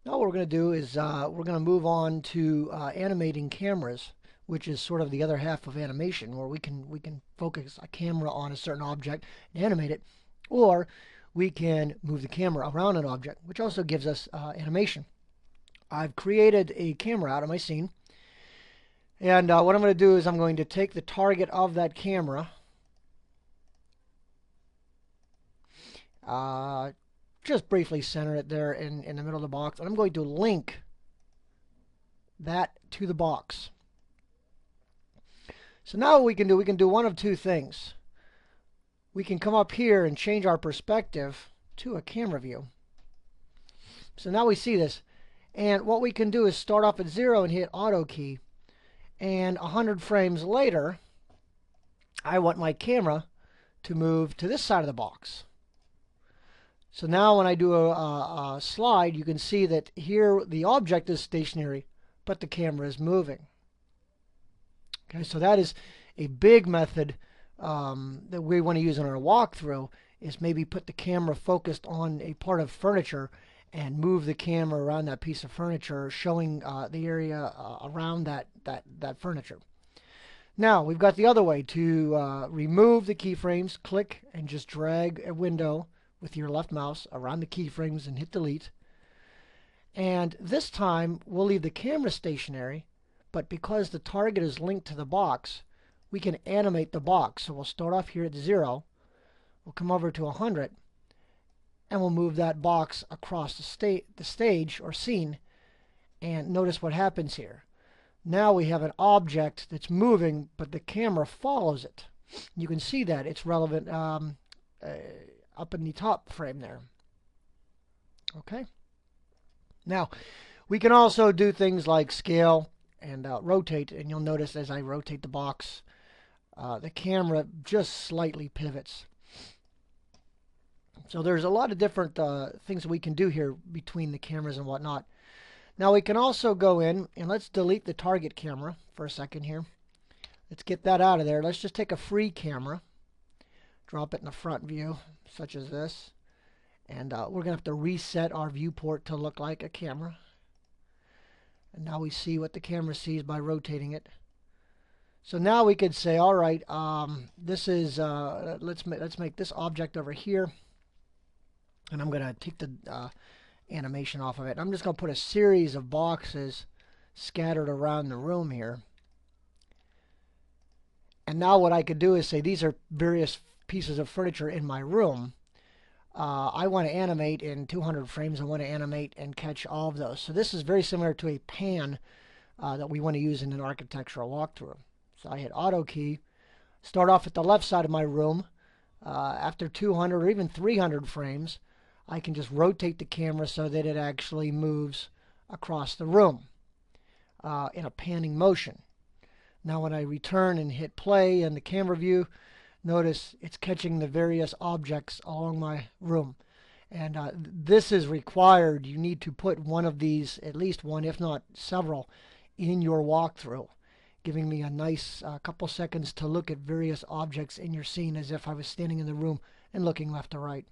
Now what we're going to do is we're going to move on to animating cameras, which is sort of the other half of animation, where we can focus a camera on a certain object and animate it, or we can move the camera around an object, which also gives us animation. I've created a camera out of my scene, and what I'm going to do is I'm going to take the target of that camera, just briefly center it there in the middle of the box, and I'm going to link that to the box. So now what we can do one of two things. We can come up here and change our perspective to a camera view. So now we see this. And what we can do is start off at 0 and hit Auto key. And 100 frames later, I want my camera to move to this side of the box. So now when I do a slide, you can see that here the object is stationary, but the camera is moving. Okay, so that is a big method that we want to use in our walkthrough, is maybe put the camera focused on a part of furniture and move the camera around that piece of furniture, showing the area around that furniture. Now we've got the other way to remove the keyframes. Click and just drag a window with your left mouse around the keyframes and hit delete. And this time we'll leave the camera stationary, but because the target is linked to the box, we can animate the box. So we'll start off here at 0, we'll come over to 100, and we'll move that box across the stage or scene, and notice what happens here. Now we have an object that's moving, but the camera follows it. You can see that it's relevant up in the top frame there. Okay. Now we can also do things like scale and rotate, and you'll notice as I rotate the box, the camera just slightly pivots. So there's a lot of different things that we can do here between the cameras and whatnot. Now we can also go in and let's delete the target camera for a second here. Let's get that out of there. Let's just take a free camera, drop it in the front view, such as this, and we're going to have to reset our viewport to look like a camera. And now we see what the camera sees by rotating it. So now we could say, all right, this is let's make this object over here, and I'm going to take the animation off of it. I'm just going to put a series of boxes scattered around the room here. And now what I could do is say these are various pieces of furniture in my room. I want to animate in 200 frames. I want to animate and catch all of those. So this is very similar to a pan that we want to use in an architectural walkthrough. So I hit Auto key, start off at the left side of my room. After 200 or even 300 frames, I can just rotate the camera so that it actually moves across the room in a panning motion. Now when I return and hit play in the camera view, notice it's catching the various objects along my room. And this is required. You need to put one of these, at least one, if not several, in your walkthrough, giving me a nice couple seconds to look at various objects in your scene as if I was standing in the room and looking left to right.